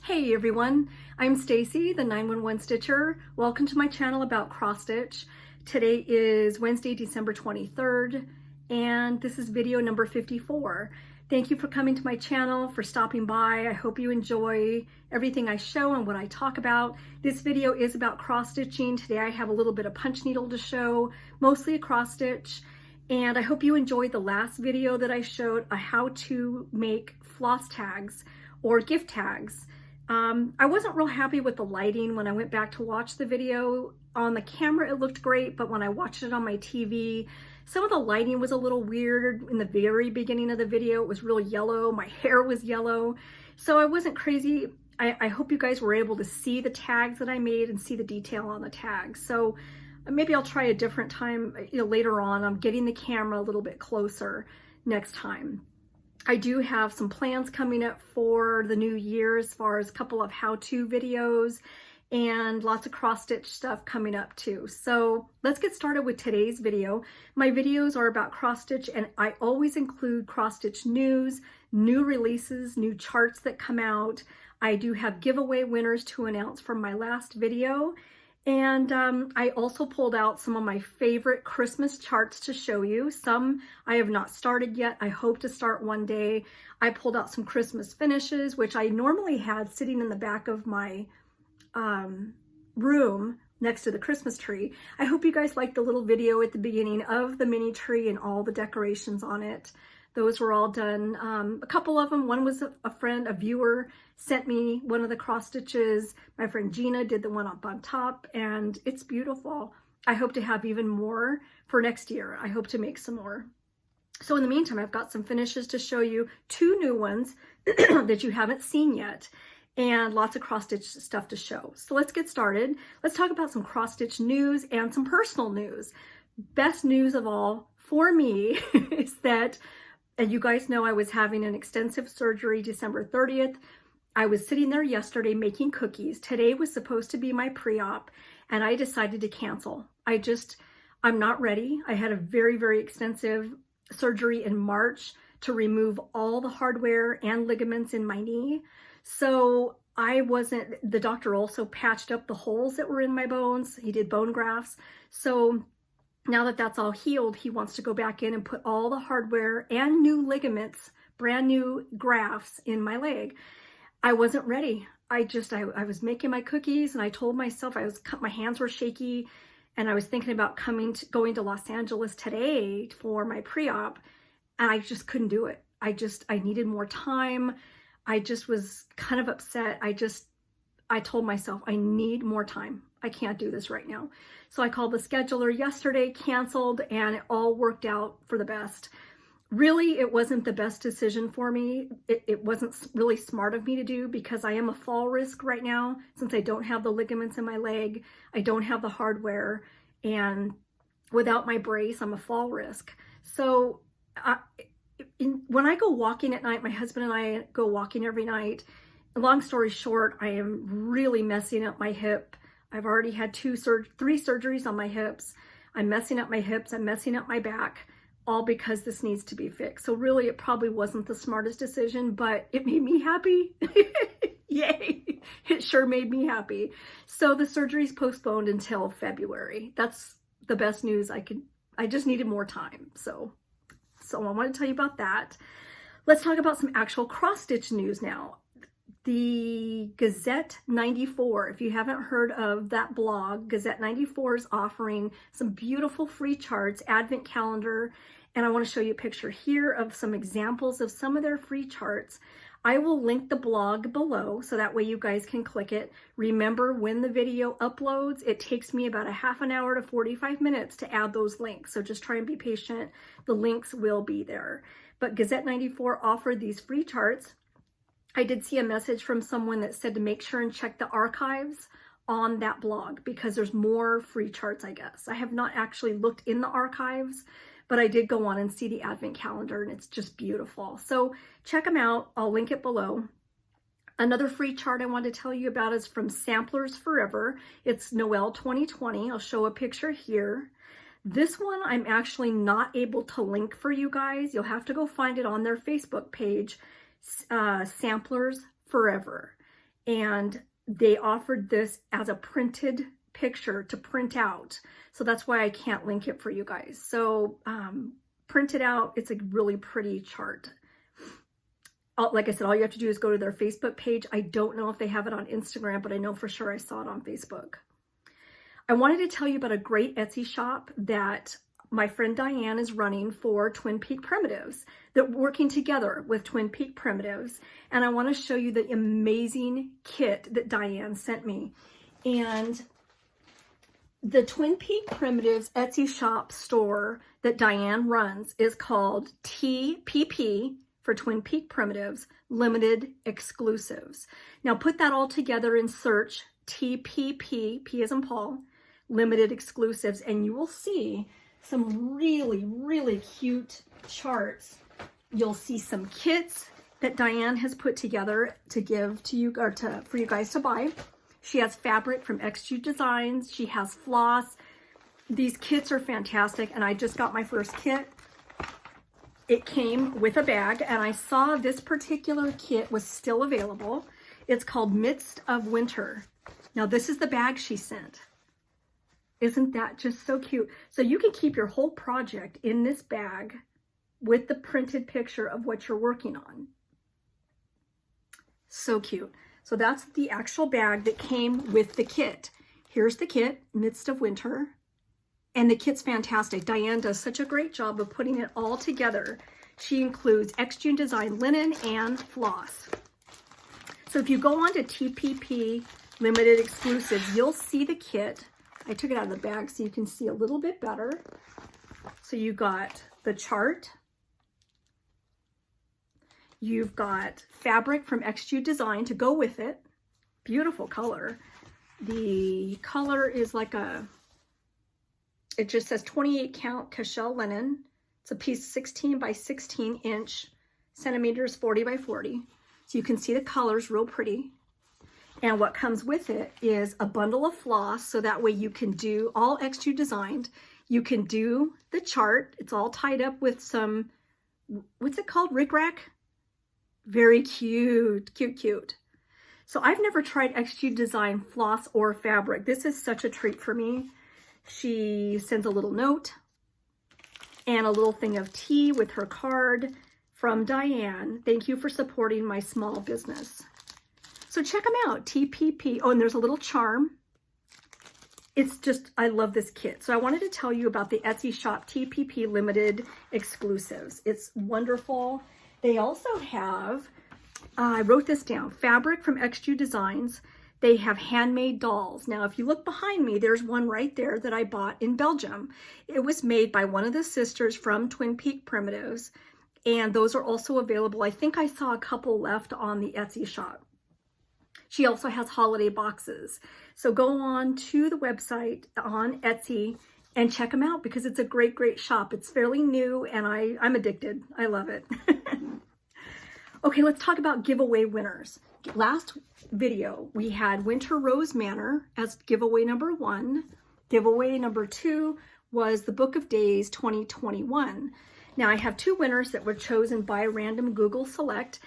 Hey everyone, I'm Stacy, the 911 Stitcher. Welcome to my channel about cross stitch. Today is Wednesday, December 23rd, and this is video number 54. Thank you for coming to my channel, for stopping by. I hope you enjoy everything I show and what I talk about. This video is about cross stitching. Today I have a little bit of punch needle to show, mostly a cross stitch. And I hope you enjoyed the last video that I showed, how to make floss tags or gift tags. I wasn't real happy with the lighting when I went back to watch the video. On the camera it looked great, but when I watched it on my TV, some of the lighting was a little weird. In the very beginning of the video, it was real yellow. My hair was yellow. So I wasn't crazy. I hope you guys were able to see the tags that I made and see the detail on the tags. So maybe I'll try a different time later on. I'm getting the camera a little bit closer next time. I do have some plans coming up for the new year as far as a couple of how-to videos and lots of cross-stitch stuff coming up too. So let's get started with today's video. My videos are about cross-stitch, and I always include cross-stitch news, new releases, new charts that come out. I do have giveaway winners to announce from my last video. And I also pulled out some of my favorite Christmas charts to show you. Some I have not started yet. I hope to start one day. I pulled out some Christmas finishes, which I normally had sitting in the back of my room next to the Christmas tree. I hope you guys liked the little video at the beginning of the mini tree and all the decorations on it. Those were all done. A couple of them, one was a friend, a viewer, sent me one of the cross stitches. My friend Gina did the one up on top, and it's beautiful. I hope to have even more for next year. I hope to make some more. So in the meantime, I've got some finishes to show you, two new ones that you haven't seen yet, and lots of cross stitch stuff to show. So let's get started. Let's talk about some cross stitch news and some personal news. Best news of all for me is that, and you guys know I was having an extensive surgery December 30th. I was sitting there yesterday making cookies. Today was supposed to be my pre-op, and I decided to cancel. I'm not ready. I had a very, very extensive surgery in March to remove all the hardware and ligaments in my knee. So the doctor also patched up the holes that were in my bones. He did bone grafts. So now that that's all healed, he wants to go back in and put all the hardware and new ligaments, brand new grafts in my leg. I wasn't ready. I was making my cookies, and I told myself my hands were shaky, and I was thinking about going to Los Angeles today for my pre-op, and I just couldn't do it. I needed more time. I just was kind of upset. I told myself I need more time. I can't do this right now. So I called the scheduler yesterday, canceled, and it all worked out for the best. Really, it wasn't the best decision for me. It wasn't really smart of me to do, because I am a fall risk right now, since I don't have the ligaments in my leg. I don't have the hardware, and without my brace, I'm a fall risk. So when I go walking at night, my husband and I go walking every night. Long story short, I am really messing up my hip. I've already had three surgeries on my hips. I'm messing up my hips. I'm messing up my back, all because this needs to be fixed. So really, it probably wasn't the smartest decision, but it made me happy. Yay. It sure made me happy. So the surgery's postponed until February. That's the best news I just needed more time. So I want to tell you about that. Let's talk about some actual cross stitch news now. The Gazette 94, if you haven't heard of that blog, Gazette 94 is offering some beautiful free charts, advent calendar, and I want to show you a picture here of some examples of some of their free charts. I will link the blog below, so that way you guys can click it. Remember, when the video uploads, it takes me about a half an hour to 45 minutes to add those links, so just try and be patient. The links will be there. But Gazette 94 offered these free charts. I did see a message from someone that said to make sure and check the archives on that blog, because there's more free charts, I guess. I have not actually looked in the archives, but I did go on and see the advent calendar, and it's just beautiful. So check them out. I'll link it below. Another free chart I want to tell you about is from Samplers Forever. It's Noel 2020. I'll show a picture here. This one I'm actually not able to link for you guys. You'll have to go find it on their Facebook page, Samplers Forever. and they offered this as a printed picture to print out. So that's why I can't link it for you guys. So print it out. It's a really pretty chart. Like I said, all you have to do is go to their Facebook page. I don't know if they have it on Instagram, but I know for sure I saw it on Facebook. I wanted to tell you about a great Etsy shop that my friend Diane is running for Twin Peak Primitives. They're working together with Twin Peak Primitives. And I want to show you the amazing kit that Diane sent me. And the Twin Peak Primitives Etsy shop store that Diane runs is called TPP, for Twin Peak Primitives, Limited Exclusives. Now put that all together and search TPP, P as in Paul, Limited Exclusives, and you will see some really, really cute charts. You'll see some kits that Diane has put together to give to you, or for you guys to buy. She has fabric from TPPLimitedExclusives. She has floss. These kits are fantastic, and I just got my first kit. It came with a bag, and I saw this particular kit was still available. It's called Midst of Winter. Now, this is the bag she sent. Isn't that just so cute? So you can keep your whole project in this bag with the printed picture of what you're working on. So cute. So that's the actual bag that came with the kit. Here's the kit, Midst of Winter. And the kit's fantastic. Diane does such a great job of putting it all together. She includes TPPLimitedExclusives linen and floss. So if you go on to TPPLimitedExclusives, you'll see the kit. I took it out of the bag so you can see a little bit better. So you got the chart. You've got fabric from TPPLimitedExclusives to go with it. Beautiful color. The color is like a, it just says 28 count cashel linen. It's a piece 16 by 16 inch, centimeters 40 by 40. So you can see the colors real pretty. And what comes with it is a bundle of floss, so that way you can do all TPPLimitedExclusives. You can do the chart. It's all tied up with some, what's it called? Rickrack? Very cute, cute, cute. So I've never tried TPPLimitedExclusives floss or fabric. This is such a treat for me. She sends a little note and a little thing of tea with her card from Diane. Thank you for supporting my small business. So check them out, TPP. Oh, and there's a little charm. It's just, I love this kit. So I wanted to tell you about the Etsy shop, TPPLimitedExclusives. It's wonderful. They also have, I wrote this down, fabric from TPPLimitedExclusives. They have handmade dolls. Now, if you look behind me, there's one right there that I bought in Belgium. It was made by one of the sisters from Twin Peak Primitives, and those are also available. I think I saw a couple left on the Etsy shop. She also has holiday boxes. So go on to the website on Etsy and check them out because it's a great, great shop. It's fairly new, and I'm addicted. I love it. Okay, let's talk about giveaway winners. Last video, we had Winter Rose Manor as giveaway number 1. Giveaway number 2 was the Book of Days 2021. Now I have 2 winners that were chosen by random Google Select.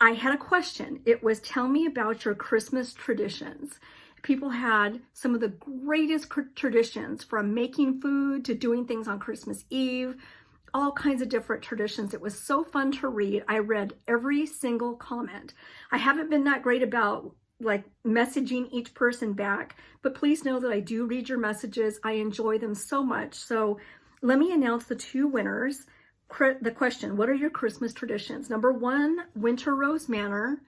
I had a question. It was, tell me about your Christmas traditions. People had some of the greatest traditions, from making food to doing things on Christmas Eve, all kinds of different traditions. It was so fun to read. I read every single comment. I haven't been that great about like messaging each person back, but please know that I do read your messages. I enjoy them so much. So let me announce the 2 winners. The question, what are your Christmas traditions? Number 1, Winter Rose Manor.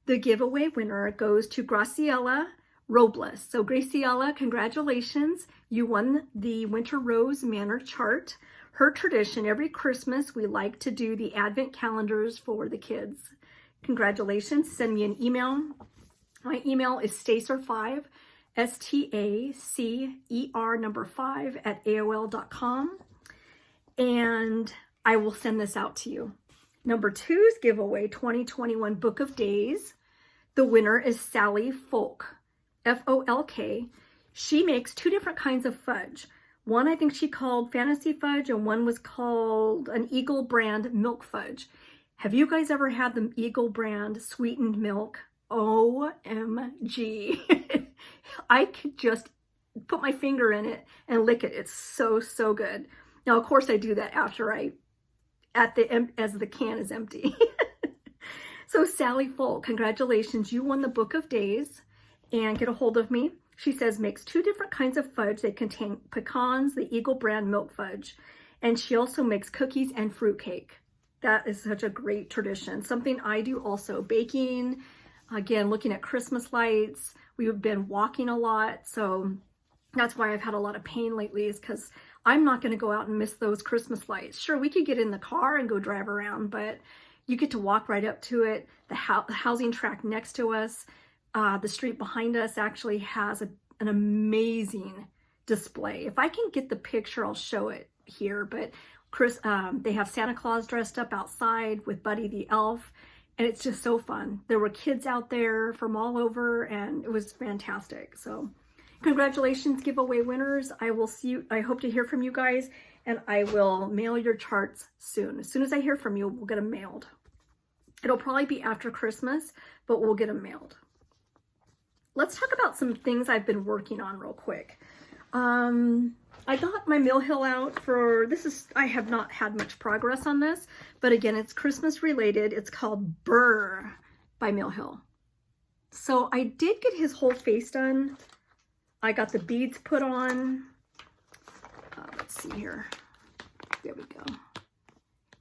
The giveaway winner goes to Graciela Robles. So Graciela, congratulations. You won the Winter Rose Manor chart. Her tradition, every Christmas, we like to do the advent calendars for the kids. Congratulations. Send me an email. My email is stacer5, STACER number 5 at AOL.com. And I will send this out to you. Number 2's giveaway, 2021 Book of Days. The winner is Sally Folk, F-O-L-K. She makes 2 different kinds of fudge. One I think she called Fantasy Fudge, and one was called an Eagle brand milk fudge. Have you guys ever had the Eagle brand sweetened milk? OMG. I could just put my finger in it and lick it. It's so, so good. Now, of course, I do that after as the can is empty. So Sally Full, congratulations. You won the Book of Days, and get a hold of me. She says makes 2 different kinds of fudge. They contain pecans, the Eagle brand milk fudge. And she also makes cookies and fruitcake. That is such a great tradition. Something I do also, baking, again, looking at Christmas lights. We've been walking a lot, so that's why I've had a lot of pain lately, is because I'm not going to go out and miss those Christmas lights. Sure, we could get in the car and go drive around, but you get to walk right up to it. The housing track next to us, the street behind us actually has an amazing display. If I can get the picture, I'll show it here, but they have Santa Claus dressed up outside with Buddy the Elf, and it's just so fun. There were kids out there from all over, and it was fantastic. So congratulations, giveaway winners. I will see you. I hope to hear from you guys, and I will mail your charts soon. As soon as I hear from you, we'll get them mailed. It'll probably be after Christmas, but we'll get them mailed. Let's talk about some things I've been working on real quick. I got my Mill Hill out for, I have not had much progress on this, but again, it's Christmas related. It's called Burr by Mill Hill. So I did get his whole face done. I got the beads put on. Let's see here. There we go.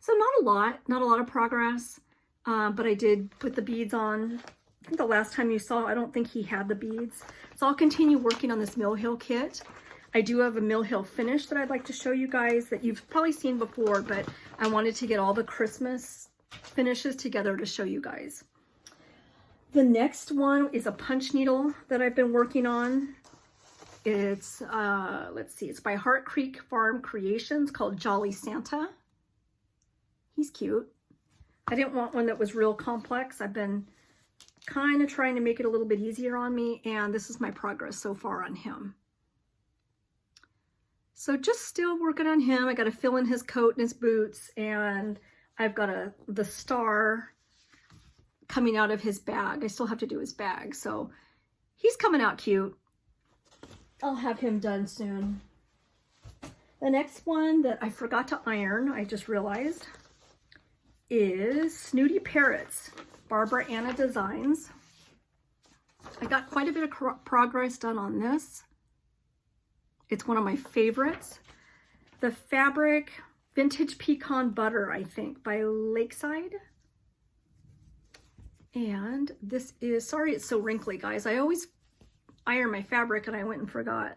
So not a lot of progress, but I did put the beads on. I think the last time you saw, I don't think he had the beads. So I'll continue working on this Mill Hill kit. I do have a Mill Hill finish that I'd like to show you guys that you've probably seen before, but I wanted to get all the Christmas finishes together to show you guys. The next one is a punch needle that I've been working on. It's, let's see, it's by Heart Creek Farm Creations, called Jolly Santa. He's cute. I didn't want one that was real complex. I've been kind of trying to make it a little bit easier on me, and this is my progress so far on him. So just still working on him. I got to fill in his coat and his boots, and I've got the star coming out of his bag. I still have to do his bag, so he's coming out cute. I'll have him done soon. The next one that I forgot to iron, I just realized, is Snooty Parrots, Barbara Anna Designs. I got quite a bit of progress done on this. It's one of my favorites. The fabric, Vintage Pecan Butter, I think, by Lakeside. And this is, sorry it's so wrinkly, guys. I always iron my fabric and I went and forgot.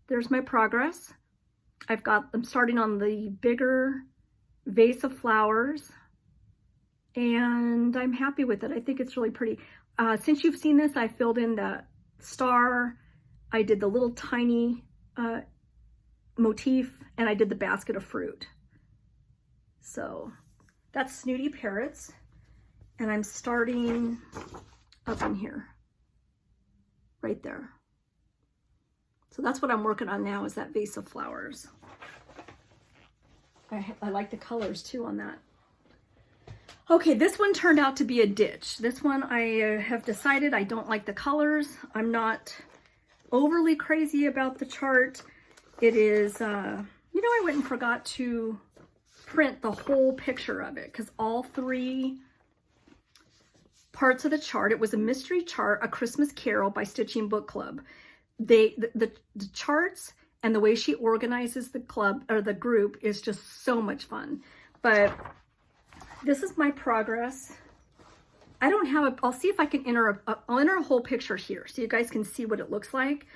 There's my progress. I'm starting on the bigger vase of flowers, and I'm happy with it. I think it's really pretty. Since you've seen this, I filled in the star, I did the little tiny motif, and I did the basket of fruit. So that's Snooty Parrots, and I'm starting up in here, right there. So that's what I'm working on now, is that vase of flowers. I like the colors too on that. Okay, this one turned out to be a ditch. This one I have decided I don't like the colors. I'm not overly crazy about the chart. It is, you know, I went and forgot to print the whole picture of it, because all 3 parts of the chart, it was a mystery chart, A Christmas Carol by Stitching Book Club. The charts and the way she organizes the club or the group is just so much fun. But this is my progress. I don't have I'll see if I can I'll enter a whole picture here so you guys can see what it looks like.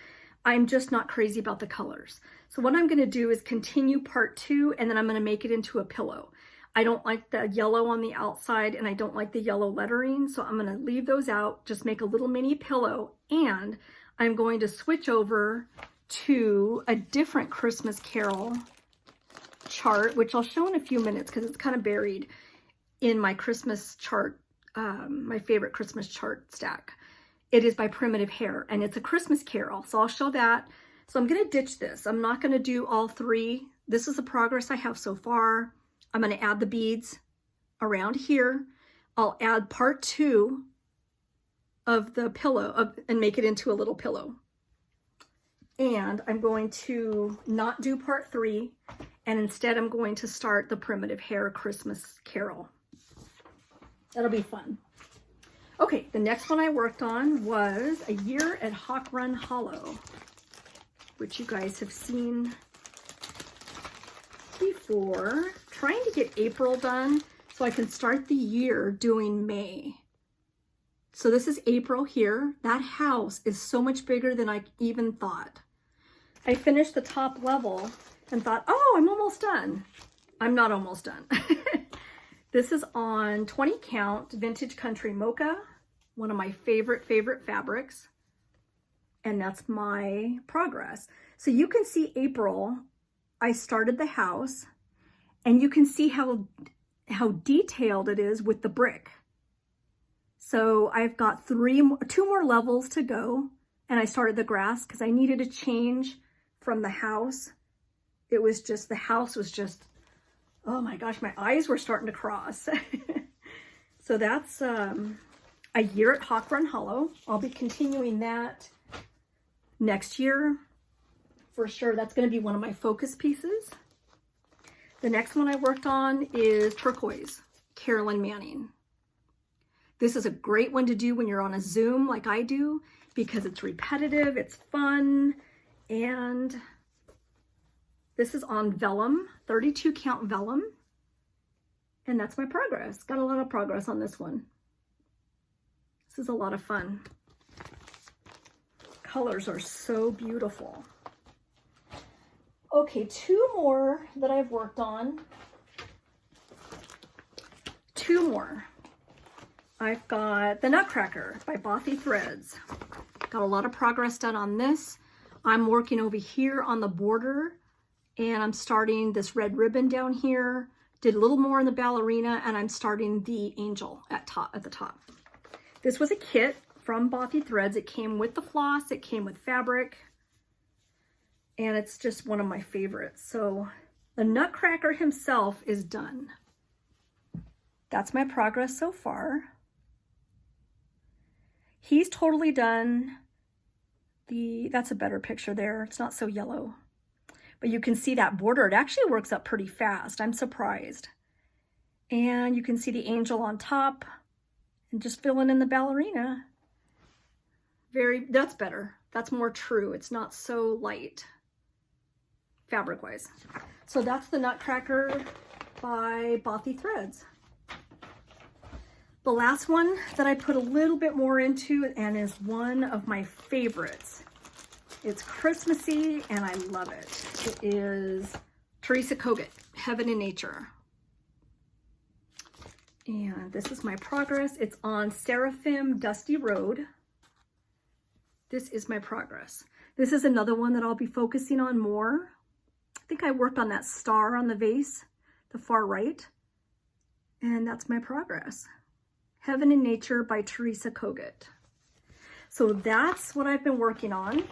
I'm just not crazy about the colors. So what I'm going to do is continue part 2, and then I'm going to make it into a pillow. I don't like the yellow on the outside, and I don't like the yellow lettering, so I'm going to leave those out, just make a little mini pillow, and I'm going to switch over to a different Christmas Carol chart, which I'll show in a few minutes because it's kind of buried in my Christmas chart, my favorite Christmas chart stack. It is by Primitive Hair, and it's a Christmas Carol, so I'll show that. So I'm going to ditch this. I'm not going to do all 3. This is the progress I have so far. I'm going to add the beads around here. I'll add part 2 of the pillow and make it into a little pillow. And I'm going to not do part 3, and instead I'm going to start the Primitive Hare Christmas Carol. That'll be fun. Okay, the next one I worked on was A Year at Hawk Run Hollow, which you guys have seen before. Trying to get April done so I can start the year doing May. So this is April here. That house is so much bigger than I even thought. I finished the top level and thought, oh, I'm almost done. I'm not almost done. This is on 20 count vintage country mocha, one of my favorite fabrics. And that's my progress. So you can see April, I started the house, and you can see how detailed it is with the brick. So I've got 2 more levels to go, and I started the grass because I needed a change from the house. It was just, the house was just, oh my gosh, my eyes were starting to cross. So that's A Year at Hawk Run Hollow. I'll be continuing that next year for sure. That's going to be one of my focus pieces. The next one I worked on is Turquoise, Carolyn Manning. This is a great one to do when you're on a Zoom like I do, because it's repetitive, it's fun, and this is on vellum, 32 count vellum, and that's my progress. Got a lot of progress on this one. This is a lot of fun. Colors are so beautiful. Okay, 2 more that I've worked on. 2 more. I've got the Nutcracker by Bothy Threads. Got a lot of progress done on this. I'm working over here on the border, and I'm starting this red ribbon down here. Did a little more in the ballerina, and I'm starting the angel at the top. This was a kit from Bothy Threads. It came with the floss, it came with fabric, and it's just one of my favorites. So the Nutcracker himself is done. That's my progress so far. He's totally done. That's a better picture there. It's not so yellow. But you can see that border. It actually works up pretty fast. I'm surprised. And you can see the angel on top and just filling in the ballerina. That's better. That's more true. It's not so light fabric-wise. So that's the Nutcracker by Bothy Threads. The last one that I put a little bit more into and is one of my favorites. It's Christmassy and I love it. It is Theresa Kogut, Heaven in Nature. And this is my progress. It's on Seraphim Dusty Road. This is my progress. This is another one that I'll be focusing on more. I think I worked on that star on the vase, the far right. And that's my progress. Heaven in Nature by Theresa Kogut. So that's what I've been working on.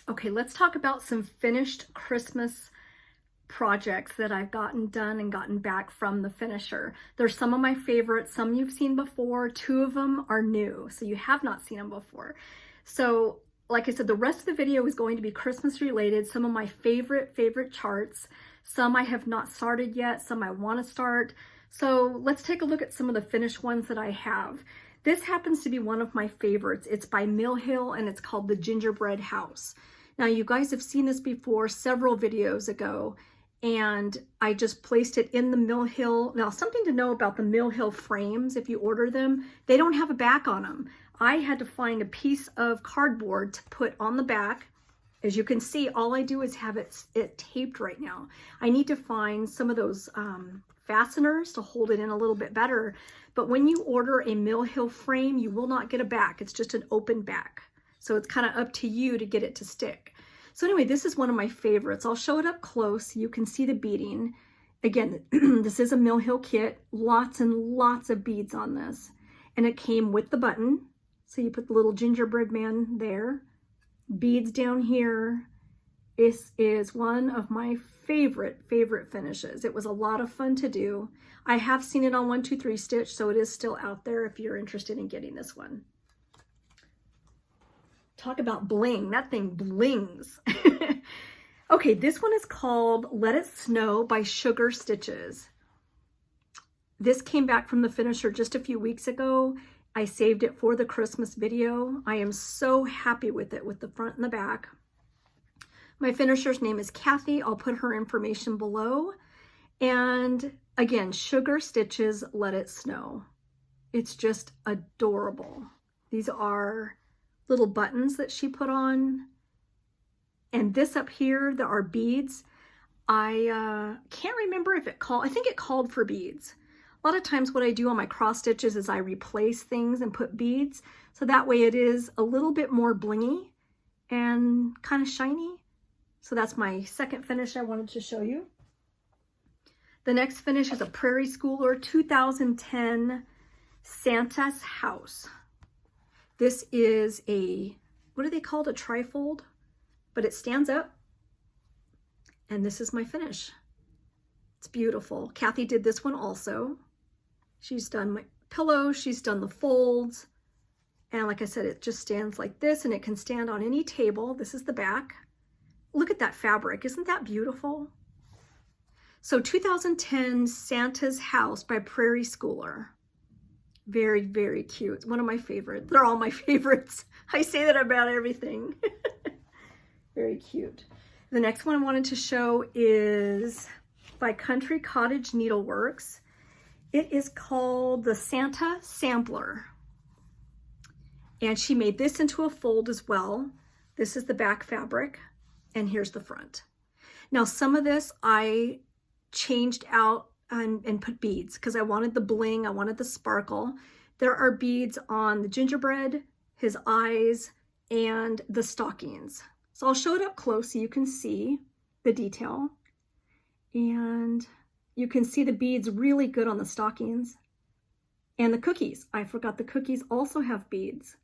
Okay, let's talk about some finished Christmas projects that I've gotten done and gotten back from the finisher. There's some of my favorites, some you've seen before, 2 of them are new, so you have not seen them before. So like I said, the rest of the video is going to be Christmas related, some of my favorite charts, some I have not started yet, some I want to start. So let's take a look at some of the finished ones that I have. This happens to be one of my favorites. It's by Mill Hill and it's called The Gingerbread House. Now you guys have seen this before several videos ago, and I just placed it in the Mill Hill. Now something to know about the Mill Hill frames, if you order them, they don't have a back on them. I had to find a piece of cardboard to put on the back. As you can see, all I do is have it taped right now. I need to find some of those fasteners to hold it in a little bit better. But when you order a Mill Hill frame, you will not get a back. It's just an open back. So it's kind of up to you to get it to stick. So anyway, this is one of my favorites. I'll show it up close. You can see the beading. Again, this is a Mill Hill kit. Lots and lots of beads on this. And it came with the button. So you put the little gingerbread man there. Beads down here. This is one of my favorite finishes. It was a lot of fun to do. I have seen it on 123 Stitch, so it is still out there if you're interested in getting this one. Talk about bling, that thing blings. Okay, this one is called Let It Snow by Sugar Stitches. This came back from the finisher just a few weeks ago. I saved it for the Christmas video. I am so happy with it, with the front and the back. My finisher's name is Kathy. I'll put her information below. And again, Sugar Stitches Let It Snow. It's just adorable. These are little buttons that she put on. And this up here, there are beads. I can't remember if it called, I think it called for beads. A lot of times what I do on my cross stitches is I replace things and put beads. So that way it is a little bit more blingy and kind of shiny. So that's my second finish I wanted to show you. The next finish is a Prairie Schooler 2010 Santa's House. This is a, what are they called? A trifold, but it stands up. And this is my finish. It's beautiful. Kathy did this one also. She's done my pillow, she's done the folds. And like I said, it just stands like this and it can stand on any table. This is the back. Look at that fabric. Isn't that beautiful? So 2010 Santa's House by Prairie Schooler. Very cute. It's one of my favorites. They're all my favorites. I say that about everything. Very cute. The next one I wanted to show is by Country Cottage Needleworks. It is called the Santa Sampler. And she made this into a fold as well. This is the back fabric, and here's the front. Now some of this I changed out and put beads because I wanted the bling, I wanted the sparkle. There are beads on the gingerbread, his eyes, and the stockings. So I'll show it up close so you can see the detail. And you can see the beads really good on the stockings. And the cookies. I forgot the cookies also have beads.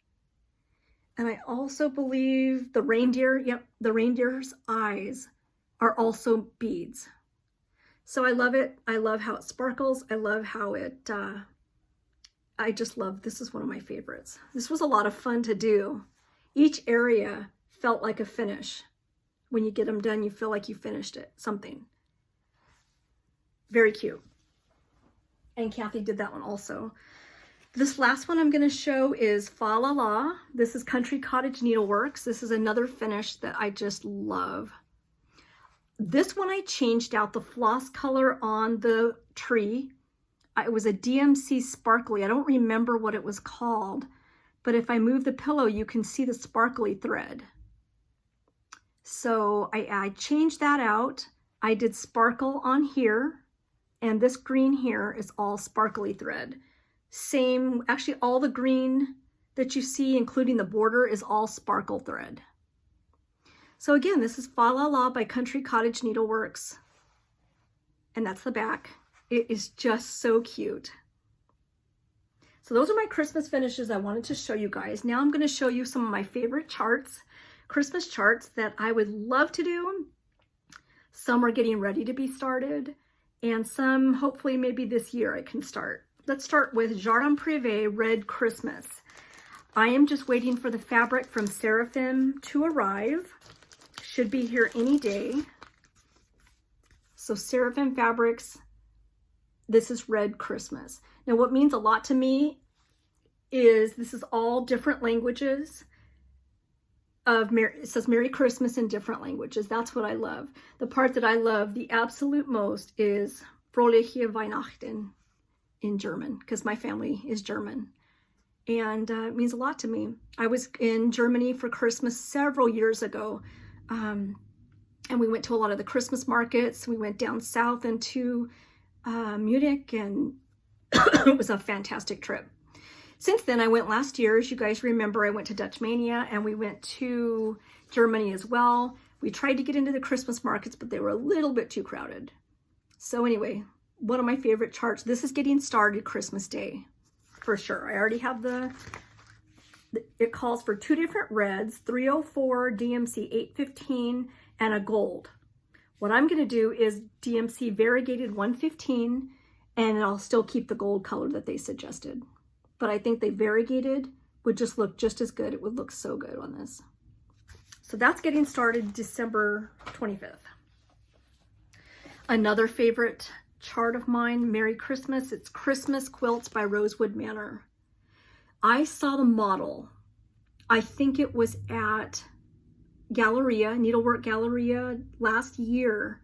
And I also believe the reindeer, yep, the reindeer's eyes are also beads. So I love it. I love how it sparkles. I love how it, I just love, this is one of my favorites. This was a lot of fun to do. Each area felt like a finish. When you get them done, you feel like you finished it, something. Very cute. And Kathy did that one also. This last one I'm going to show is Fa La La. This is Country Cottage Needleworks. This is another finish that I just love. This one I changed out the floss color on the tree. It was a DMC sparkly. I don't remember what it was called, but if I move the pillow, you can see the sparkly thread. So I changed that out. I did sparkle on here, and this green here is all sparkly thread. Same, actually all the green that you see, including the border, is all sparkle thread. So again, this is Fa La La by Country Cottage Needleworks. And that's the back. It is just so cute. So those are my Christmas finishes I wanted to show you guys. Now I'm going to show you some of my favorite charts, Christmas charts that I would love to do. Some are getting ready to be started, and some hopefully maybe this year I can start. Let's start with Jardin Privé Red Christmas. I am just waiting for the fabric from Seraphim to arrive. Should be here any day. So Seraphim Fabrics, this is Red Christmas. Now what means a lot to me is this is all different languages of it says Merry Christmas in different languages. That's what I love. The part that I love the absolute most is Fröhliche Weihnachten in German, because my family is German. And it means a lot to me. I was in Germany for Christmas several years ago. And we went to a lot of the Christmas markets. We went down south into Munich, and it was a fantastic trip. Since then, I went last year. As you guys remember, I went to Dutch Mania, and we went to Germany as well. We tried to get into the Christmas markets, but they were a little bit too crowded. So anyway, one of my favorite charts. This is getting started Christmas Day, for sure. I already have it calls for two different reds, 304, DMC 815, and a gold. What I'm going to do is DMC variegated 115, and I'll still keep the gold color that they suggested. But I think they variegated would just look just as good. It would look so good on this. So that's getting started December 25th. Another favorite chart of mine, Merry Christmas. It's Christmas Quilts by Rosewood Manor. I saw the model. I think it was at Galleria, Needlework Galleria last year.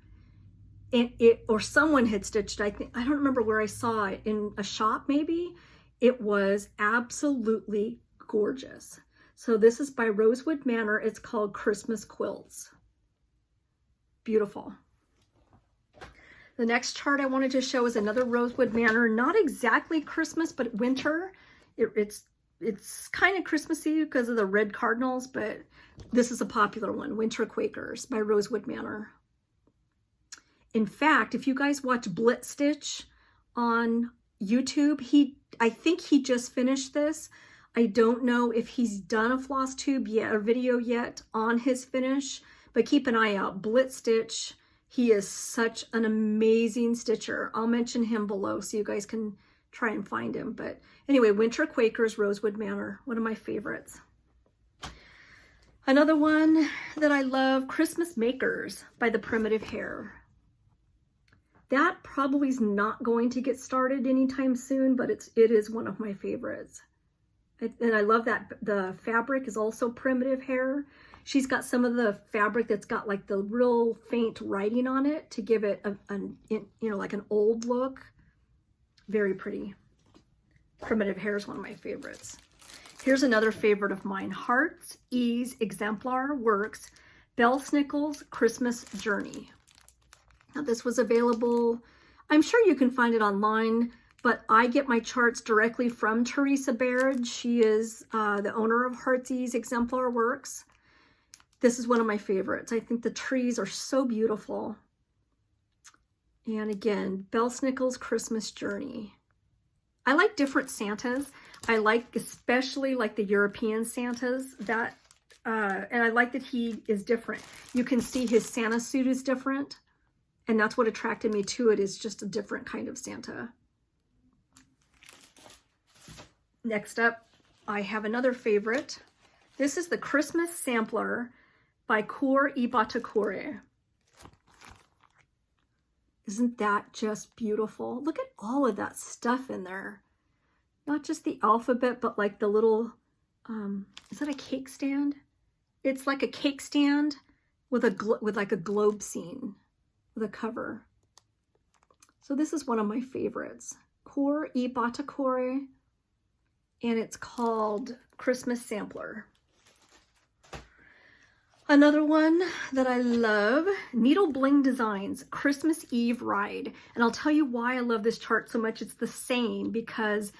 And or someone had stitched, I don't remember where I saw it, in a shop maybe. It was absolutely gorgeous. So this is by Rosewood Manor. It's called Christmas Quilts. Beautiful. The next chart I wanted to show is another Rosewood Manor. Not exactly Christmas, but winter. It's kind of Christmassy because of the red cardinals, but this is a popular one, Winter Quakers by Rosewood Manor. In fact, if you guys watch Blitstitch on YouTube, I think he just finished this. I don't know if he's done a Flosstube yet, a video yet on his finish, but keep an eye out. Blitstitch, he is such an amazing stitcher. I'll mention him below so you guys can try and find him. But anyway, Winter Quakers, Rosewood Manor, one of my favorites. Another one that I love, Christmas Makers by the Primitive Hare. That probably is not going to get started anytime soon, but it is one of my favorites. And I love that the fabric is also Primitive Hare. She's got some of the fabric that's got like the real faint writing on it to give it like an old look. Very pretty. Primitive Hare is one of my favorites. Here's another favorite of mine, Hearts Ease Exemplar Works Belsnickel's Christmas Journey. Now this was available, I'm sure you can find it online, but I get my charts directly from Theresa Baird. She is the owner of Hearts Ease Exemplar Works. This is one of my favorites. I think the trees are so beautiful. And again, Belsnickel's Christmas Journey. I like different Santas. I like especially like the European Santas that, and I like that he is different. You can see his Santa suit is different. And that's what attracted me to it, is just a different kind of Santa. Next up, I have another favorite. This is the Christmas Sampler by Cor y Batacore. Isn't that just beautiful? Look at all of that stuff in there. Not just the alphabet, but like the little, is that a cake stand? It's like a cake stand with like a globe scene. The cover. So this is one of my favorites, Cor y Batacore, and it's called Christmas Sampler. Another one that I love, Needle Bling Designs, Christmas Eve Ride. And I'll tell you why I love this chart so much. It's the same because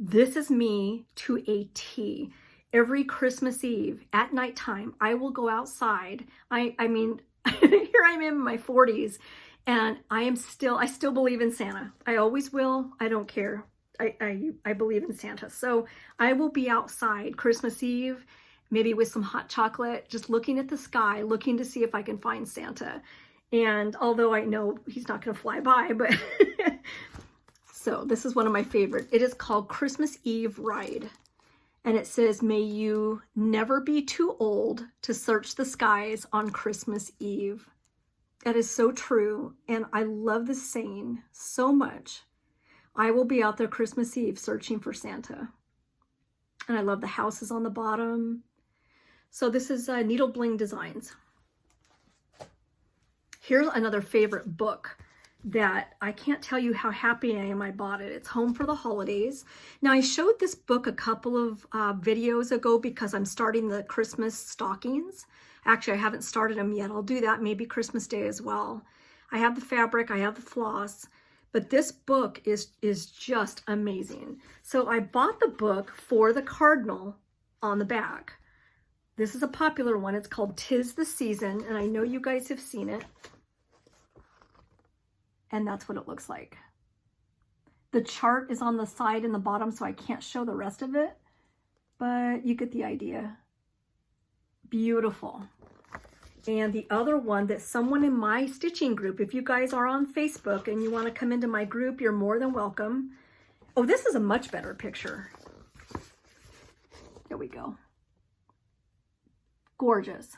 this is me to a T. Every Christmas Eve at nighttime, I will go outside. I mean, here I am in my 40s, and I still believe in Santa. I always will. I don't care. I believe in Santa. So I will be outside Christmas Eve, maybe with some hot chocolate, just looking at the sky, looking to see if I can find Santa. And although I know he's not going to fly by, but so this is one of my favorites. It is called Christmas Eve Ride. And it says, may you never be too old to search the skies on Christmas Eve. That is so true. And I love this saying so much. I will be out there Christmas Eve searching for Santa. And I love the houses on the bottom. So this is Needle Bling Designs. Here's another favorite book that I can't tell you how happy I am I bought it. It's Home for the Holidays. Now I showed this book a couple of videos ago because I'm starting the Christmas stockings. Actually, I haven't started them yet. I'll do that maybe Christmas Day as well. I have the fabric, I have the floss, but this book is just amazing. So I bought the book for the cardinal on the back. This is a popular one. It's called 'Tis the Season, and I know you guys have seen it. And that's what it looks like. The chart is on the side and the bottom, so I can't show the rest of it, but you get the idea. Beautiful. And the other one that someone in my stitching group, if you guys are on Facebook and you want to come into my group, you're more than welcome. Oh, this is a much better picture. There we go. Gorgeous.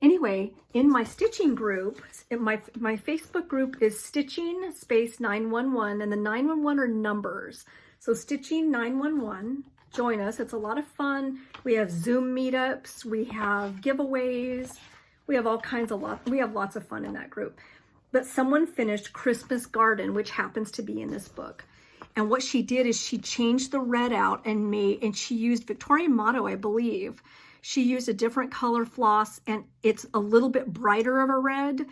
Anyway, in my stitching group, my Facebook group is Stitching Space 911, and the 911 are numbers. So Stitching 911, join us. It's a lot of fun. We have Zoom meetups, we have giveaways, we have all kinds of we have lots of fun in that group. But someone finished Christmas Garden, which happens to be in this book. And what she did is she changed the red out and she used Victorian Motto, I believe. She used a different color floss, and it's a little bit brighter of a red.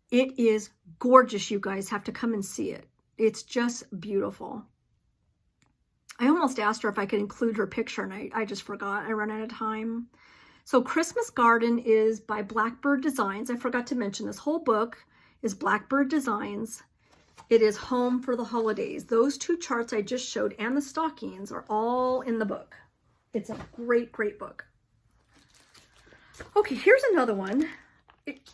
It is gorgeous. You guys have to come and see it. It's just beautiful. I almost asked her if I could include her picture, and I just forgot. I ran out of time. So Christmas Garden is by Blackbird Designs. I forgot to mention this whole book is Blackbird Designs. It is home for the holidays. Those two charts I just showed and the stockings are all in the book. It's a great, great book. Okay, here's another one.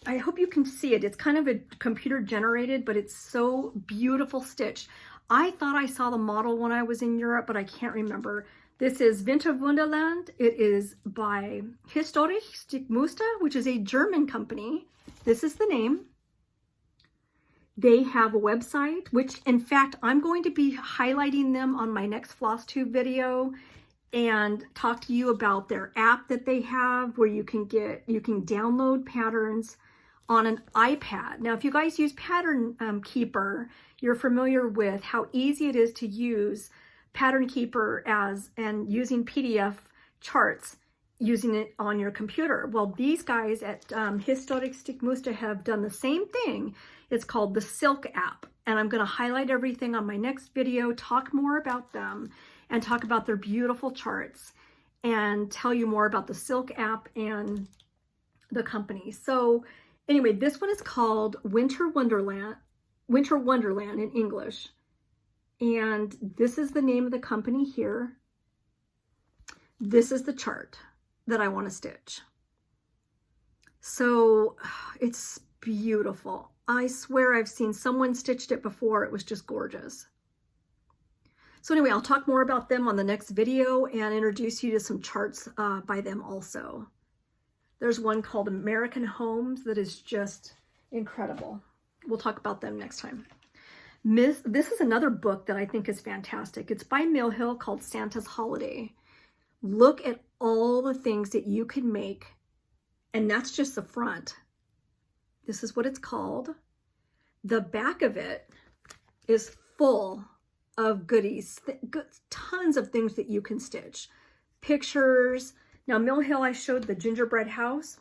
I hope you can see it. It's kind of a computer generated, but it's so beautiful stitched. I thought I saw the model when I was in Europe, but I can't remember. This is Winter Wonderland. It is by Flosstubers, which is a German company. This is the name. They have a website, which in fact, I'm going to be highlighting them on my next Flosstube video and talk to you about their app that they have where you can download patterns on an iPad. Now, if you guys use Pattern Keeper, you're familiar with how easy it is to use Pattern Keeper and using PDF charts using it on your computer. Well, these guys at Flosstubers have done the same thing. It's called the Silk app, and I'm going to highlight everything on my next video, talk more about them, and talk about their beautiful charts and tell you more about the Silk app and the company. So anyway, this one is called Winter Wonderland in English. And this is the name of the company here. This is the chart that I want to stitch. So it's beautiful. I swear I've seen someone stitched it before. It was just gorgeous. So anyway, I'll talk more about them on the next video and introduce you to some charts by them also. There's one called American Homes that is just incredible. We'll talk about them next time. This is another book that I think is fantastic. It's by Mill Hill called Santa's Holiday. Look at all the things that you can make, and that's just the front. This is what it's called. The back of it is full of goodies, tons of things that you can stitch. Pictures. Now, Mill Hill, I showed the gingerbread house.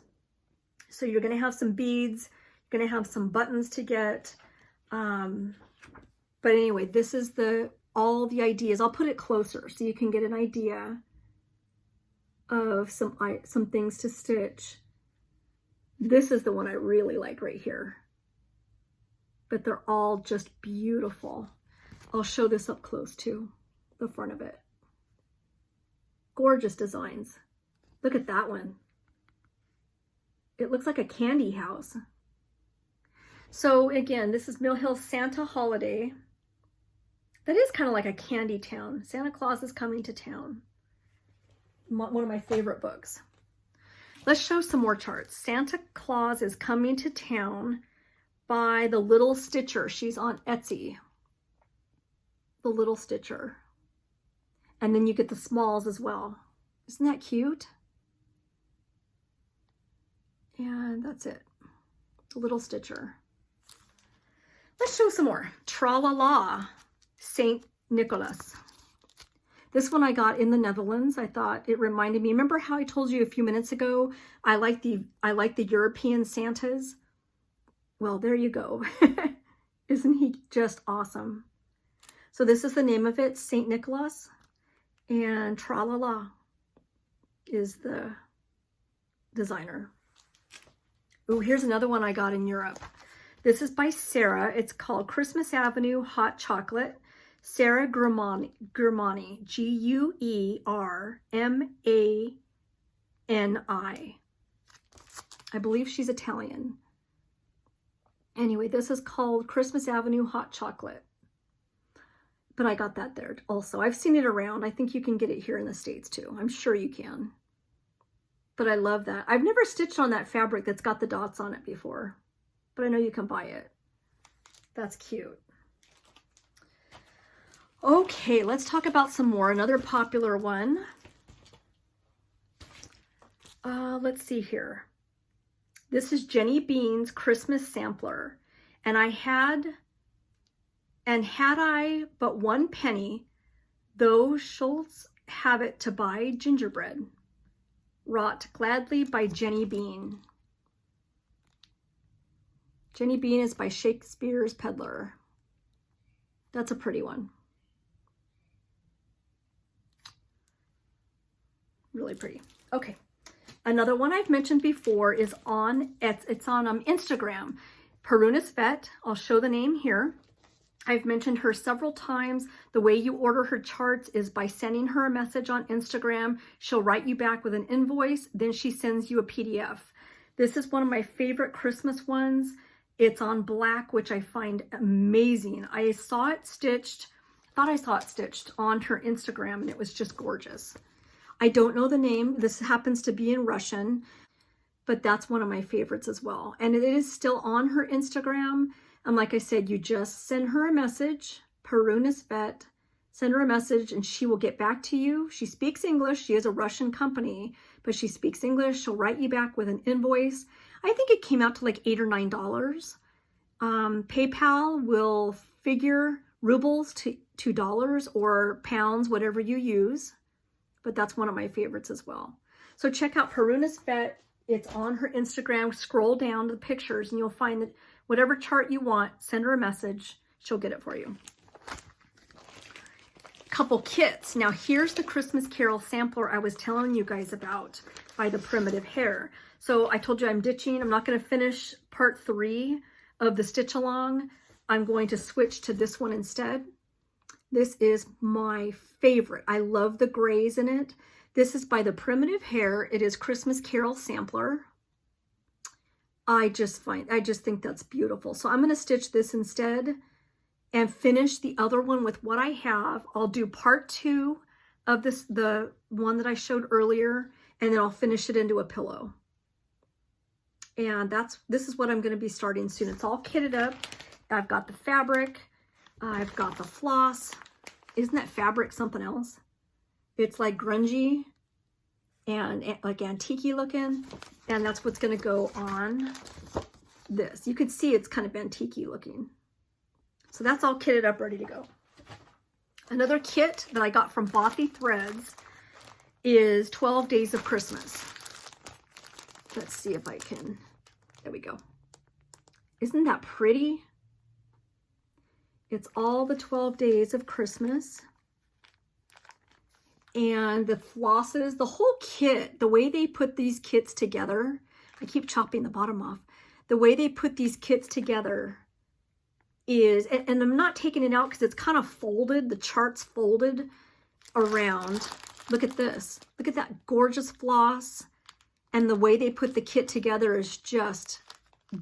So you're going to have some beads. You're going to have some buttons to get. But anyway, this is all the ideas. I'll put it closer so you can get an idea of some things to stitch. This is the one I really like right here. But they're all just beautiful. I'll show this up close too, the front of it. Gorgeous designs. Look at that one. It looks like a candy house. So again, this is Mill Hill Santa Holiday. That is kind of like a candy town. Santa Claus is coming to town. One of my favorite books. Let's show some more charts. Santa Claus is Coming to Town by The Little Stitcher. She's on Etsy. The Little Stitcher. And then you get the smalls as well. Isn't that cute? And that's it. The Little Stitcher. Let's show some more. Tra-la-la, St. Nicholas. This one I got in the Netherlands. I thought it reminded me. Remember how I told you a few minutes ago I like the European Santas? Well, there you go. Isn't he just awesome? So this is the name of it, St. Nicholas, and Tra-la-la is the designer. Oh, here's another one I got in Europe. This is by Sarah. It's called Christmas Avenue Hot Chocolate. Sarah Gurmani, Guermani. I believe she's Italian. Anyway, this is called Christmas Avenue Hot Chocolate. But I got that there also. I've seen it around. I think you can get it here in the States too. I'm sure you can. But I love that. I've never stitched on that fabric that's got the dots on it before. But I know you can buy it. That's cute. Okay, let's talk about some more. Another popular one. Let's see here. This is Jenny Bean's Christmas Sampler. And had I but 1 penny, thou shouldst have it to buy gingerbread. Wrought gladly by Jenny Bean. Jenny Bean is by Shakespeare's Peddler. That's a pretty one. Really pretty. Okay. Another one I've mentioned before is on, it's on Instagram. Perunis Vet. I'll show the name here. I've mentioned her several times. The way you order her charts is by sending her a message on Instagram. She'll write you back with an invoice. Then she sends you a PDF. This is one of my favorite Christmas ones. It's on black, which I find amazing. I saw it stitched, thought I saw it stitched on her Instagram, and it was just gorgeous. I don't know the name. This happens to be in Russian, but that's one of my favorites as well. And it is still on her Instagram. And like I said, you just send her a message, Perunis Vet, send her a message and she will get back to you. She speaks English. She is a Russian company, but she speaks English. She'll write you back with an invoice. I think it came out to like $8 or $9. PayPal will figure rubles to $2 or pounds, whatever you use. But that's one of my favorites as well. So check out Perunis Vet. It's on her Instagram. Scroll down to the pictures and you'll find that whatever chart you want, send her a message. She'll get it for you. Couple kits. Now here's the Christmas Carol sampler I was telling you guys about by the Primitive Hair. So I told you I'm ditching. I'm not going to finish part 3 of the stitch along. I'm going to switch to this one instead. This is my favorite. I love the grays in it. This is by the Primitive Hair. It is Christmas Carol sampler. I just think that's beautiful. So I'm going to stitch this instead and finish the other one with what I have. I'll do part 2 of this, the one that I showed earlier, and then I'll finish it into a pillow. And this is what I'm going to be starting soon. It's all kitted up. I've got the fabric. I've got the floss. Isn't that fabric something else? It's like grungy and like antique-y looking. And that's what's going to go on this. You can see it's kind of antique-y looking. So that's all kitted up, ready to go. Another kit that I got from Bothy Threads is 12 Days of Christmas. Let's see if I can, there we go. Isn't that pretty? It's all the 12 days of Christmas. And the flosses, the whole kit, the way they put these kits together, I keep chopping the bottom off. The way they put these kits together is, and I'm not taking it out because it's kind of folded, the chart's folded around. Look at this. Look at that gorgeous floss. And the way they put the kit together is just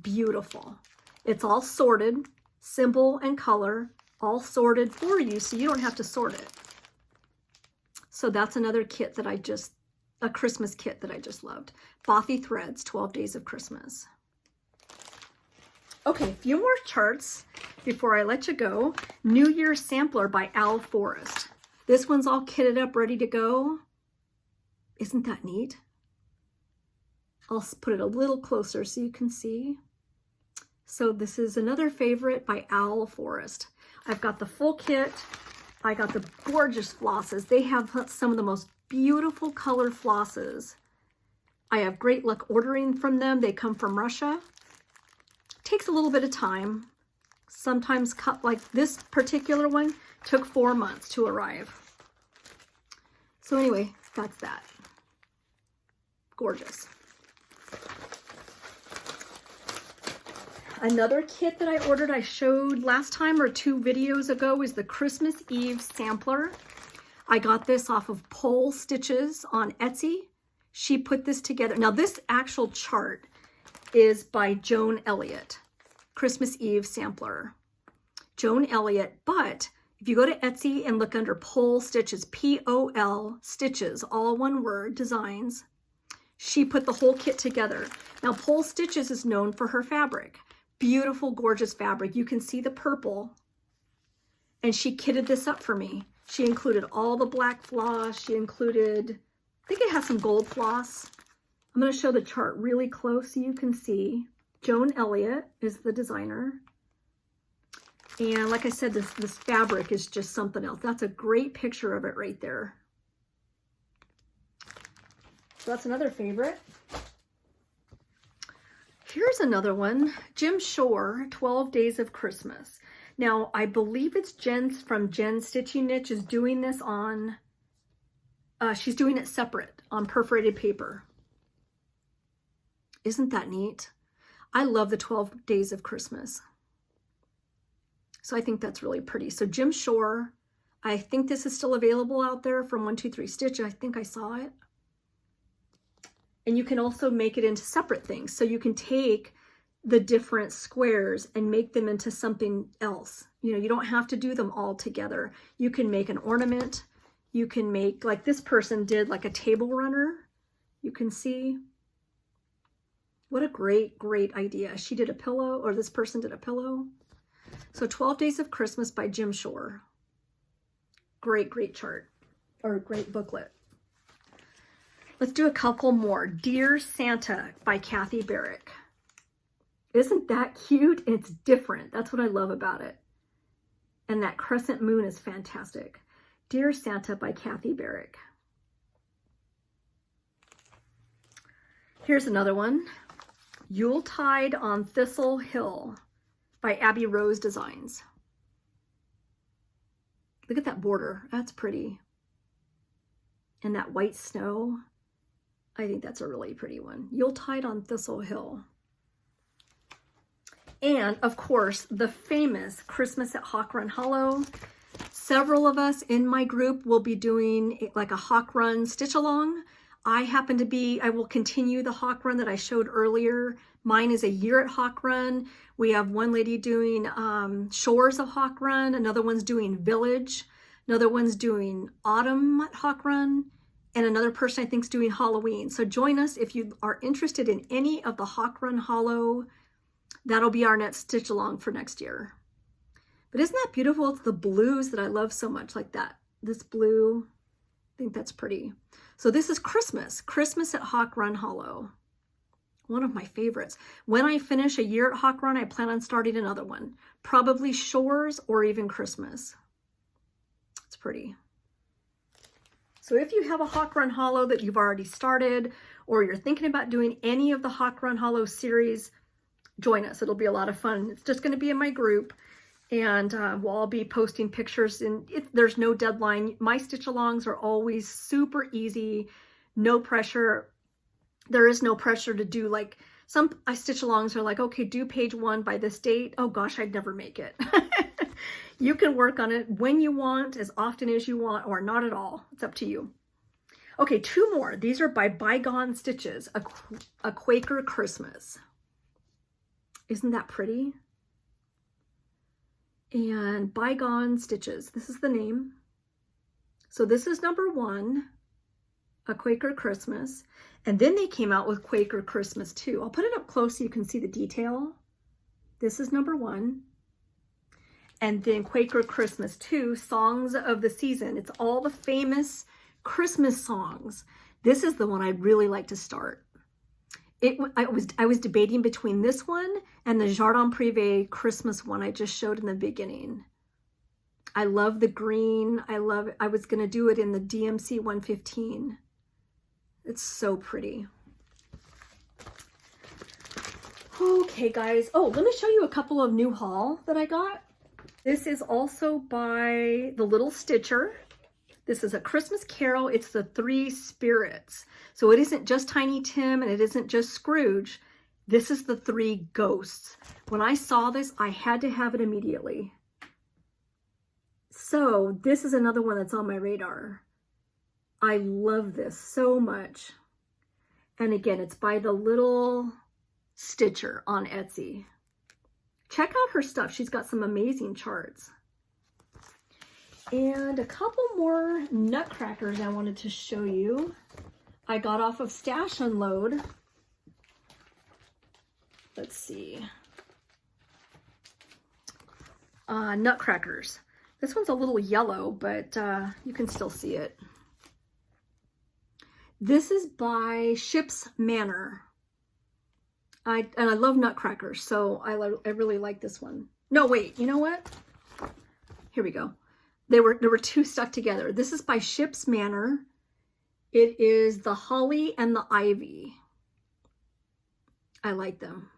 beautiful. It's all sorted, symbol and color, all sorted for you so you don't have to sort it. So that's another kit that a Christmas kit that I just loved. Bothy Threads, 12 Days of Christmas. Okay, a few more charts before I let you go. New Year's Sampler by Al Forrest. This one's all kitted up, ready to go. Isn't that neat? I'll put it a little closer so you can see. So this is another favorite by Al Forrest. I've got the full kit. I got the gorgeous flosses. They have some of the most beautiful color flosses. I have great luck ordering from them. They come from Russia. Takes a little bit of time. Sometimes, like this particular one, took 4 months to arrive. So anyway, that's that. Gorgeous. Another kit that I ordered, I showed last time or 2 videos ago, is the Christmas Eve sampler. I got this off of PolstitchesDesign on Etsy. She put this together. Now this actual chart is by Joan Elliott, Christmas Eve Sampler. Joan Elliott, but if you go to Etsy and look under PolStitches, P-O-L, Stitches, all one word, designs, she put the whole kit together. Now, PolStitches is known for her fabric. Beautiful, gorgeous fabric. You can see the purple. And she kitted this up for me. She included all the black floss. She included, I think it has some gold floss. I'm going to show the chart really close so you can see. Joan Elliott is the designer. And like I said, this fabric is just something else. That's a great picture of it right there. So that's another favorite. Here's another one. Jim Shore, 12 Days of Christmas. Now, I believe it's Jen from Jen Stitching Niche is doing this on, she's doing it separate on perforated paper. Isn't that neat? I love the 12 Days of Christmas. So I think that's really pretty. So Jim Shore, I think this is still available out there from 123 Stitch. I think I saw it. And you can also make it into separate things. So you can take the different squares and make them into something else. You know, you don't have to do them all together. You can make an ornament. You can make, like this person did, like a table runner. You can see. What a great, great idea. She did a pillow, or this person did a pillow. So 12 Days of Christmas by Jim Shore. Great, great chart, or great booklet. Let's do a couple more. Dear Santa by Kathy Barrick. Isn't that cute? It's different. That's what I love about it. And that crescent moon is fantastic. Dear Santa by Kathy Barrick. Here's another one. Yuletide on Thistle Hill by Abby Rose Designs. Look at that border. That's pretty. And that white snow. I think that's a really pretty one. Yuletide on Thistle Hill. And of course, the famous Christmas at Hawk Run Hollow. Several of us in my group will be doing like a Hawk Run stitch along. I will continue the Hawk Run that I showed earlier. Mine is a year at Hawk Run. We have one lady doing Shores of Hawk Run. Another one's doing Village. Another one's doing Autumn at Hawk Run. And another person I think is doing Halloween. So join us if you are interested in any of the Hawk Run Hollow. That'll be our next stitch along for next year. But isn't that beautiful? It's the blues that I love so much, like that. This blue, I think that's pretty. So this is Christmas. Christmas at Hawk Run Hollow. One of my favorites. When I finish a year at Hawk Run, I plan on starting another one. Probably Shores or even Christmas. It's pretty. So if you have a Hawk Run Hollow that you've already started, or you're thinking about doing any of the Hawk Run Hollow series, join us. It'll be a lot of fun. It's just going to be in my group, and we'll all be posting pictures. And there's no deadline. My stitch alongs are always super easy, no pressure. There is no pressure to do, like some stitch alongs are like, okay, do page 1 by this date. Oh gosh, I'd never make it. You can work on it when you want, as often as you want, or not at all. It's up to you. Okay, 2 more. These are by Bygone Stitches, a Quaker Christmas. Isn't that pretty? And Bygone Stitches, this is the name. So this is number 1, a Quaker Christmas. And then they came out with Quaker Christmas 2. I'll put it up close so you can see the detail. This is number 1. And then Quaker Christmas 2, Songs of the Season. It's all the famous Christmas songs. This is the one I'd really like to start. I was debating between this one and the Jardin Privé Christmas one I just showed in the beginning. I love the green. I was going to do it in the DMC 115. It's so pretty. Okay, guys. Oh, let me show you a couple of new haul that I got. This is also by The Little Stitcher. This is a Christmas Carol. It's the 3 spirits. So it isn't just Tiny Tim and it isn't just Scrooge. This is the 3 ghosts. When I saw this, I had to have it immediately. So this is another one that's on my radar. I love this so much. And again, it's by The Little stitcher on Etsy. Check out her stuff. She's got some amazing charts. And a couple more nutcrackers I wanted to show you. I got off of Stash Unload. Let's see. Nutcrackers. This one's a little yellow, but you can still see it. This is by Ship's Manor. And I love nutcrackers, so I really like this one. No, wait, you know what? Here we go. There were two stuck together. This is by Ship's Manor. It is the holly and the ivy. I like them.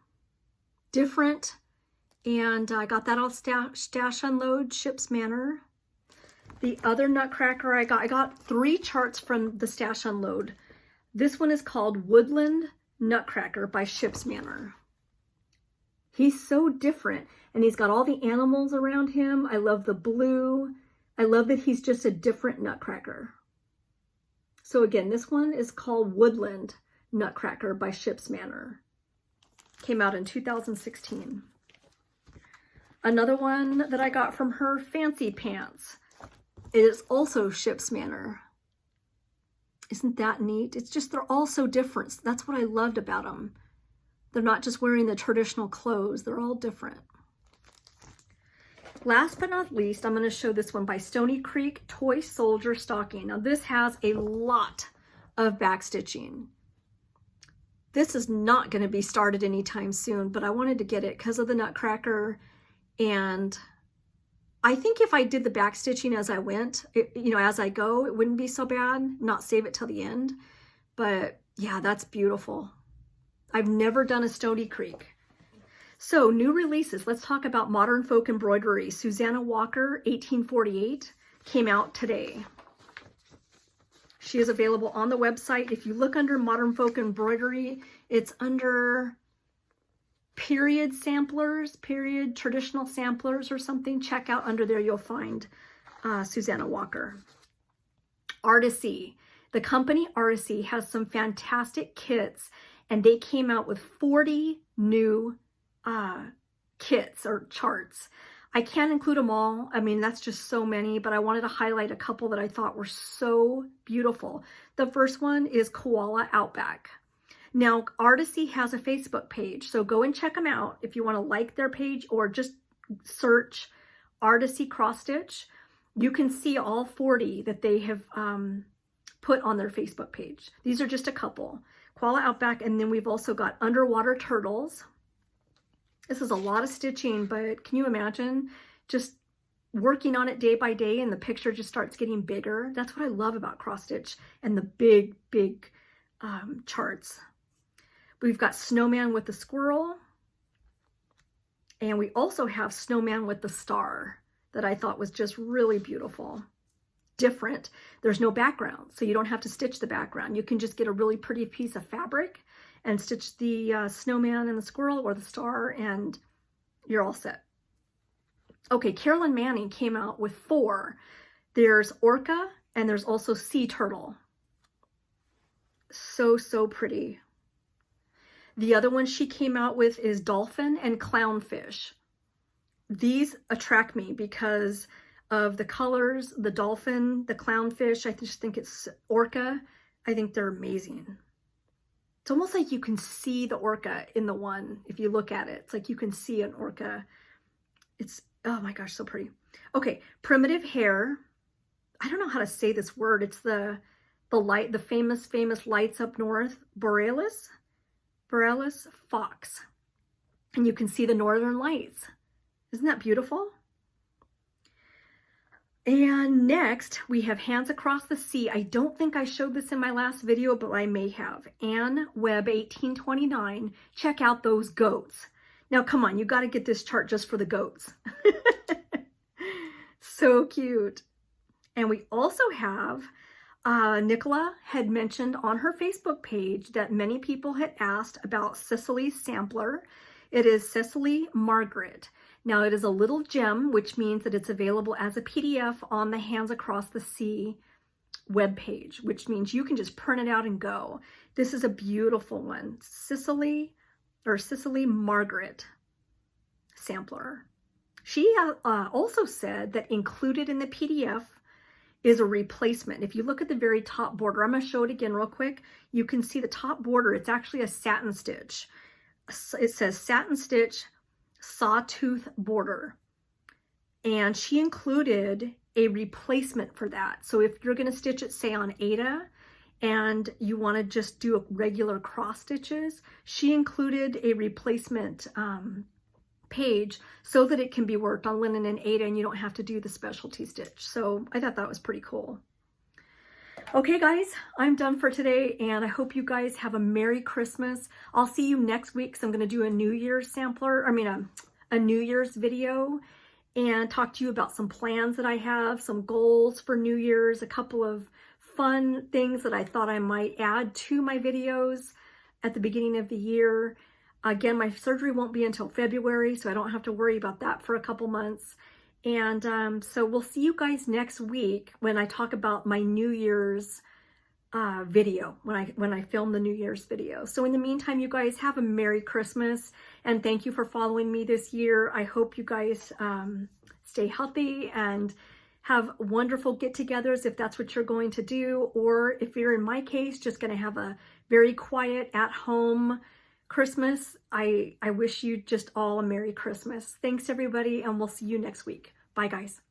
Different. And I got that off Stash Unload, Ship's Manor. The other nutcracker I got 3 charts from the Stash Unload. This one is called Woodland Nutcracker by Ship's Manor. He's so different, and he's got all the animals around him. I love the blue. I love that he's just a different nutcracker. So again, this one is called Woodland Nutcracker by Ship's Manor. Came out in 2016. Another one that I got from her, Fancy Pants. It is also Ship's Manor. Isn't that neat? It's just, they're all so different. That's what I loved about them. They're not just wearing the traditional clothes. They're all different. Last but not least, I'm going to show this one by Stony Creek Toy Soldier Stocking. Now this has a lot of backstitching. This is not going to be started anytime soon, but I wanted to get it because of the nutcracker. And I think if I did the backstitching as I went, as I go, it wouldn't be so bad. Not save it till the end. But yeah, that's beautiful. I've never done a Stony Creek. So new releases. Let's talk about Modern Folk Embroidery. Susanna Walker, 1848, came out today. She is available on the website. If you look under Modern Folk Embroidery, it's under period samplers, period traditional samplers or something. Check out under there, you'll find Susanna Walker. Artisy. The company Artisy has some fantastic kits, and they came out with 40 new kits or charts. I can't include them all. I mean, that's just so many, but I wanted to highlight a couple that I thought were so beautiful. The first one is Koala Outback. Now, Artisy has a Facebook page, so go and check them out if you want to like their page, or just search Artisy Cross Stitch. You can see all 40 that they have put on their Facebook page. These are just a couple. Koala Outback, and then we've also got Underwater Turtles. This is a lot of stitching, but can you imagine just working on it day by day and the picture just starts getting bigger? That's what I love about cross stitch and the big charts. We've got Snowman with the Squirrel, and we also have Snowman with the Star that I thought was just really beautiful. Different. There's no background, so you don't have to stitch the background. You can just get a really pretty piece of fabric and stitch the snowman and the squirrel or the star, and you're all set. Okay, Carolyn Manning came out with 4. There's Orca, and there's also Sea Turtle. So pretty. The other one she came out with is Dolphin and Clownfish. These attract me because of the colors, the dolphin, the clownfish. I just think it's Orca. I think they're amazing. It's almost like you can see the orca in the one. If you look at it, it's like you can see an orca. It's, oh my gosh, so pretty. Okay, Primitive Hare. I don't know how to say this word. It's the famous lights up north. Borealis fox. And you can see the northern lights. Isn't that beautiful? And next, we have Hands Across the Sea. I don't think I showed this in my last video, but I may have. Anne Webb, 1829. Check out those goats. Now, come on, you got to get this chart just for the goats. So cute. And we also have, Nicola had mentioned on her Facebook page that many people had asked about Cicely's sampler. It is Cicely Margaret. Now it is a little gem, which means that it's available as a PDF on the Hands Across the Sea webpage, which means you can just print it out and go. This is a beautiful one. Cicely or Cicely Margaret sampler. She also said that included in the PDF is a replacement. If you look at the very top border, I'm going to show it again real quick. You can see the top border. It's actually a satin stitch. It says satin stitch sawtooth border. And she included a replacement for that. So if you're going to stitch it, say on Ada, and you want to just do a regular cross stitches, she included a replacement page so that it can be worked on linen and Ada and you don't have to do the specialty stitch. So I thought that was pretty cool. Okay guys, I'm done for today and I hope you guys have a Merry Christmas. I'll see you next week because I'm going to do a New Year's sampler, a New Year's video, and talk to you about some plans that I have, some goals for New Year's, a couple of fun things that I thought I might add to my videos at the beginning of the year. Again, my surgery won't be until February, so I don't have to worry about that for a couple months. And so we'll see you guys next week when I talk about my New Year's video, when I film the New Year's video. So in the meantime, you guys have a Merry Christmas, and thank you for following me this year. I hope you guys stay healthy and have wonderful get-togethers if that's what you're going to do, or if you're, in my case, just going to have a very quiet at-home Christmas. I wish you just all a Merry Christmas. Thanks everybody, and we'll see you next week. Bye guys.